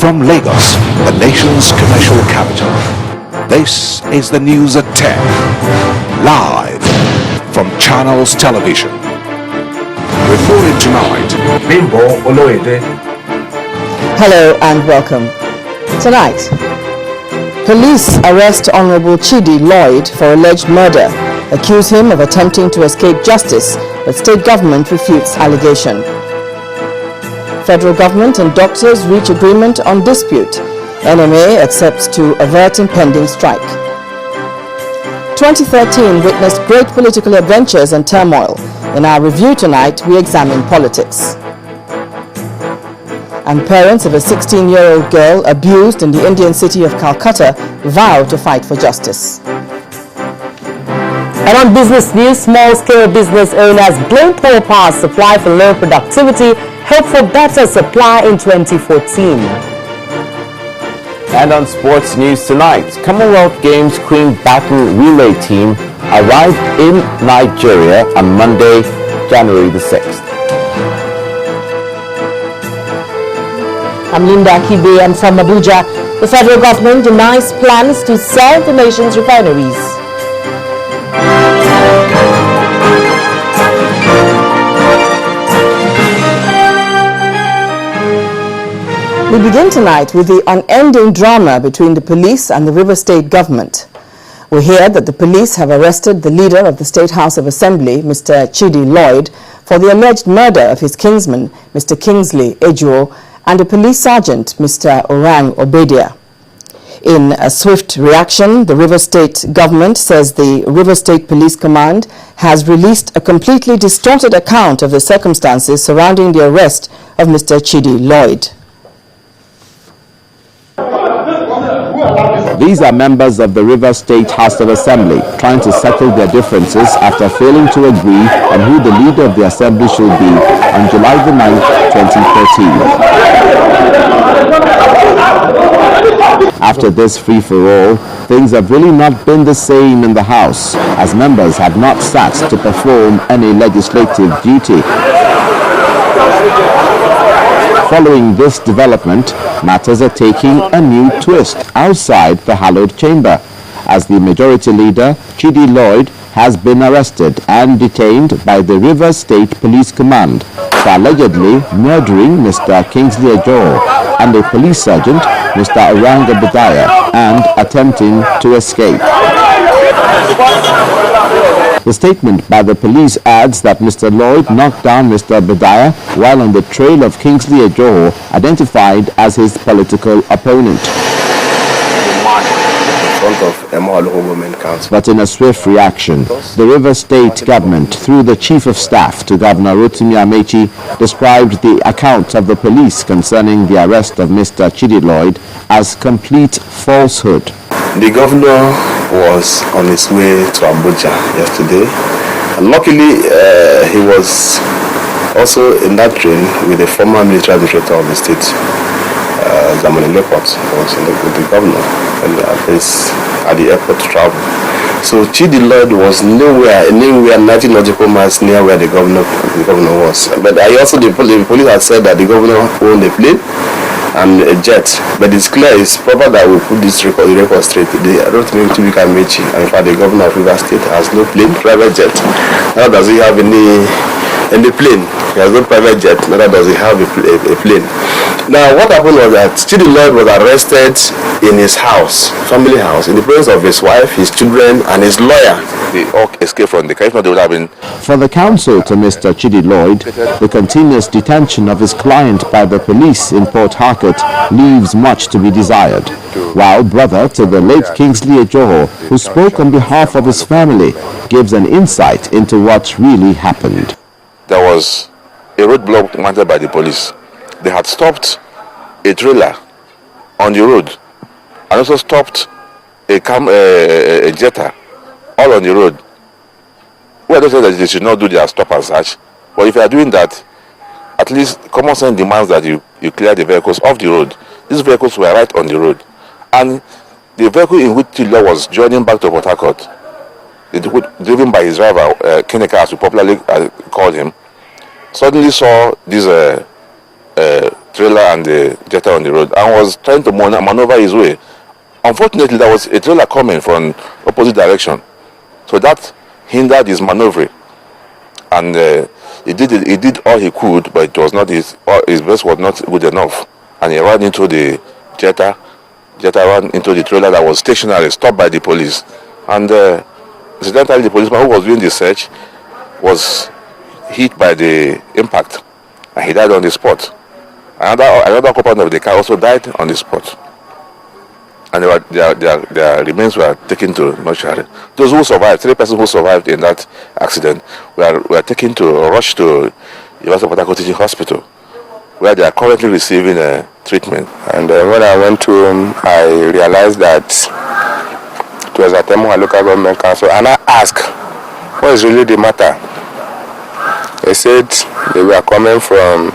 From Lagos, the nation's commercial capital, this is the news at 10, live from Channels Television. Reporting tonight, Bimbo Oloide. Hello and welcome. Tonight, police arrest Honorable Chidi Lloyd for alleged murder, accuse him of attempting to escape justice, but state government refutes allegation. Federal government and doctors reach agreement on dispute. NMA accepts to avert impending strike. 2013 witnessed great political adventures and turmoil. In our review tonight, we examine politics. And parents of a 16-year-old girl abused in the Indian city of Calcutta vow to fight for justice. And on business news, small-scale business owners blame poor power supply for low productivity, hope for better supply in 2014. And on sports news tonight, Commonwealth Games Queen Battle Relay team arrived in Nigeria on Monday, January the 6th. I'm Linda Kibe and from Abuja, the federal government denies plans to sell the nation's refineries. We begin tonight with the unending drama between the police and the River State government. We hear that the police have arrested the leader of the State House of Assembly, Mr. Chidi Lloyd, for the alleged murder of his kinsman, Mr. Kingsley Ejuo, and a police sergeant, Mr. Orang Obedia. In a swift reaction, the River State government says the River State Police Command has released a completely distorted account of the circumstances surrounding the arrest of Mr. Chidi Lloyd. These are members of the River State House of Assembly trying to settle their differences after failing to agree on who the leader of the Assembly should be on July the 9th, 2013. After this free-for-all, things have really not been the same in the House, as members have not sat to perform any legislative duty. Following this development, matters are taking a new twist outside the hallowed chamber, as the majority leader, Chidi Lloyd, has been arrested and detained by the River State Police Command for allegedly murdering Mr. Kingsley Ejuo and a police sergeant, Mr. Orang Obedia, and attempting to escape. The statement by the police adds that Mr. Lloyd knocked down Mr. Obedia while on the trail of Kingsley Ejuo, identified as his political opponent. But in a swift reaction, the River State government, through the Chief of Staff to Governor Rotimi Amechi, described the account of the police concerning the arrest of Mr. Chidi Lloyd as complete falsehood. The governor was on his way to Abuja yesterday. And luckily, he was also in that train with the former military administrator of the state, Zamani Lepot, was with the governor at the airport to travel. So Chidi Lloyd was nowhere 90 nautical miles near where the governor was. But the police had said that the governor owned a plane and a jet, but it's clear, it's proper that we put this record straight. The Rotimi Amechi, and in fact the governor of River State has no plane, private jet. Neither does he have any plane. He has no private jet, neither does he have a plane. Now what happened was that Chidi Lloyd was arrested in his house, family house, in the presence of his wife, his children, and his lawyer. They all escaped from the case. For the counsel to Mr. Chidi Lloyd, the continuous detention of his client by the police in Port Harcourt leaves much to be desired. While brother to the late Kingsley Ejuo, who spoke on behalf of his family, gives an insight into what really happened. There was a roadblock mounted by the police. They had stopped a trailer on the road and also stopped a jetter all on the road. Well, they said that they should not do their stop and search. But if you are doing that, at least common sense demands that you clear the vehicles off the road. These vehicles were right on the road. And the vehicle in which Tilo was joining back to Port Harcourt, driven by his driver, Keneka, as we popularly called him, suddenly saw this trailer and the Jetta on the road and was trying to maneuver his way. Unfortunately, there was a trailer coming from opposite direction, so that hindered his maneuvering. And he did all he could, but it was not his best was not good enough, and he ran into the Jetta. Jetta ran into the trailer that was stationary, stopped by the police, and incidentally, the policeman who was doing the search was hit by the impact, and he died on the spot. Another occupant of the car also died on the spot, and their remains were taken to mortuary. Those who survived, 3 persons who survived in that accident, were taken to rushed to University of Port Harcourt Teaching Hospital, where they are currently receiving treatment. And when I went to him, I realized that it was at Emo Local Government Council, and I asked, what is really the matter? They said they were coming from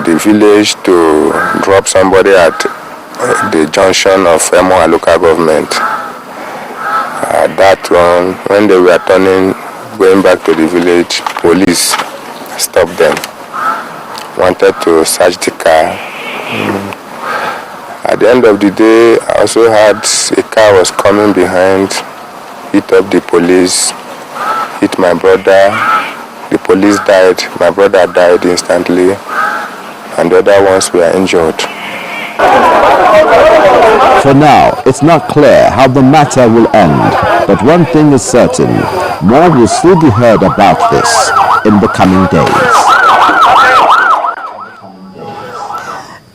the village to drop somebody at the junction of Emo Local Government. That one, when they were going back to the village, police stopped them, wanted to search the car. At the end of the day, I also had a car was coming behind, hit up the police, hit my brother. The police died, my brother died instantly, and the other ones were injured. For now, it's not clear how the matter will end, but one thing is certain, more will still be heard about this in the coming days.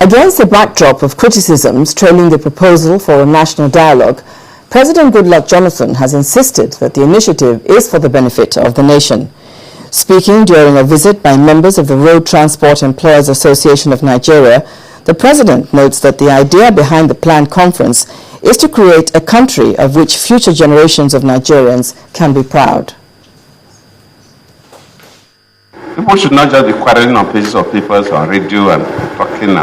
Against the backdrop of criticisms trailing the proposal for a national dialogue, President Goodluck Jonathan has insisted that the initiative is for the benefit of the nation. Speaking during a visit by members of the Road Transport Employers Association of Nigeria, the President notes that the idea behind the planned conference is to create a country of which future generations of Nigerians can be proud. People should not just be quarreling on pages of papers on radio and talking,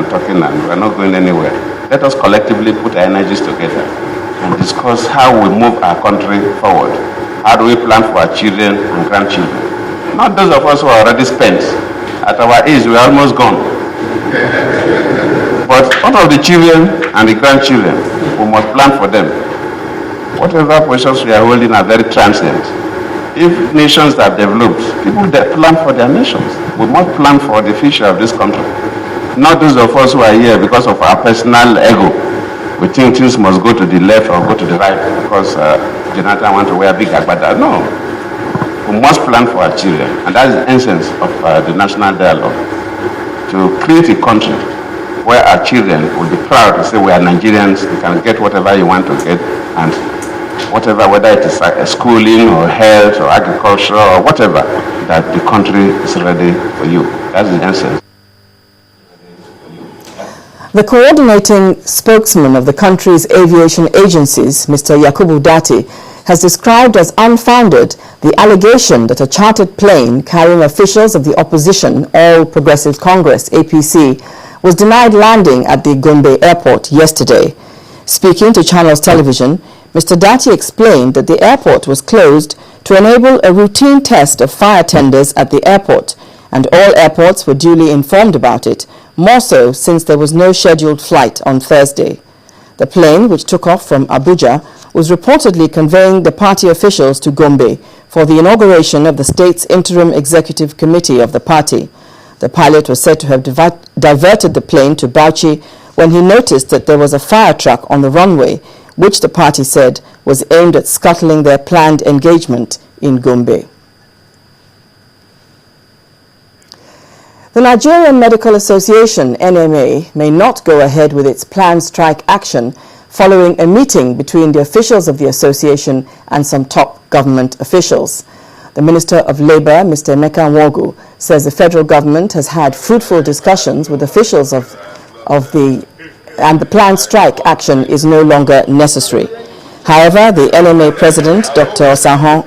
and we're not going anywhere. Let us collectively put our energies together and discuss how we move our country forward. How do we plan for our children and grandchildren? Not those of us who are already spent. At our age, we're almost gone. But what of the children and the grandchildren? We must plan for them. Whatever positions we are holding are very transient. If nations are developed, people that plan for their nations. We must plan for the future of this country. Not those of us who are here because of our personal ego. We think things must go to the left or go to the right because Jonathan wants to wear big agbada. No. We must plan for our children. And that is the essence of the national dialogue. To create a country where our children will be proud to say we are Nigerians, you can get whatever you want to get, and whatever, whether it is schooling or health or agriculture or whatever, that the country is ready for you. That's the essence. The coordinating spokesman of the country's aviation agencies, Mr. Yakubu Dati, has described as unfounded the allegation that a chartered plane carrying officials of the opposition All Progressive Congress, APC, was denied landing at the Gombe airport yesterday. Speaking to Channels Television, Mr. Dati explained that the airport was closed to enable a routine test of fire tenders at the airport, and all airports were duly informed about it, more so since there was no scheduled flight on Thursday. The plane, which took off from Abuja, was reportedly conveying the party officials to Gombe for the inauguration of the state's interim executive committee of the party. The pilot was said to have diverted the plane to Bauchi when he noticed that there was a fire truck on the runway, which the party said was aimed at scuttling their planned engagement in Gombe. The Nigerian Medical Association, NMA, may not go ahead with its planned strike action following a meeting between the officials of the association and some top government officials. The Minister of Labour, Mr. Emeka Nwogu, says the federal government has had fruitful discussions with officials and the planned strike action is no longer necessary. However, the NMA President, Dr. Osahan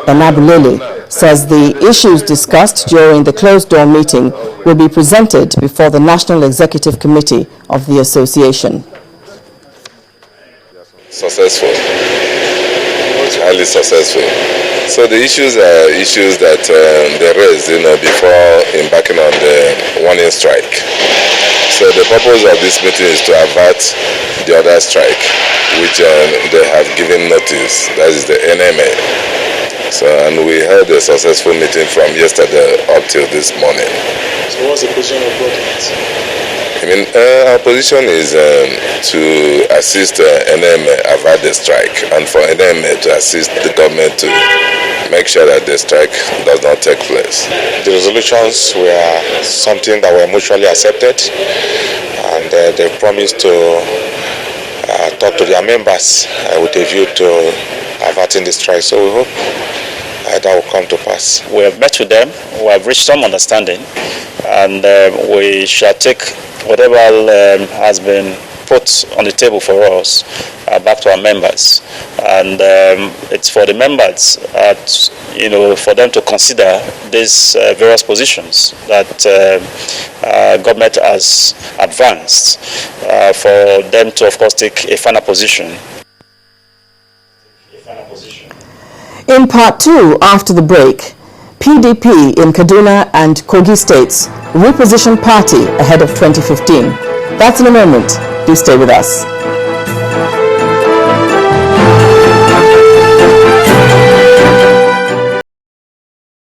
Enabulele, says the issues discussed during the closed-door meeting will be presented before the National Executive Committee of the association. Successful. It's highly successful. So the issues are issues that they raised, before embarking on the warning purpose of this meeting is to avert the other strike, which they have given notice. That is the NMA. So, and we held a successful meeting from yesterday up till this morning. So what's the position of government? I mean, our position is to assist NMA avert the strike, and for NMA to assist the government to make sure that the strike does not take place. The resolutions were something that were mutually accepted, and they promised to talk to their members with a view to averting the strike. So we hope that will come to pass. We have met with them, we have reached some understanding, and we shall take whatever has been put on the table for us back to our members. And it's for the members, for them to consider these various positions that government has advanced, for them to, of course, take a final position. In part 2, after the break, PDP in Kaduna and Kogi states reposition party ahead of 2015. That's in a moment. Do stay with us.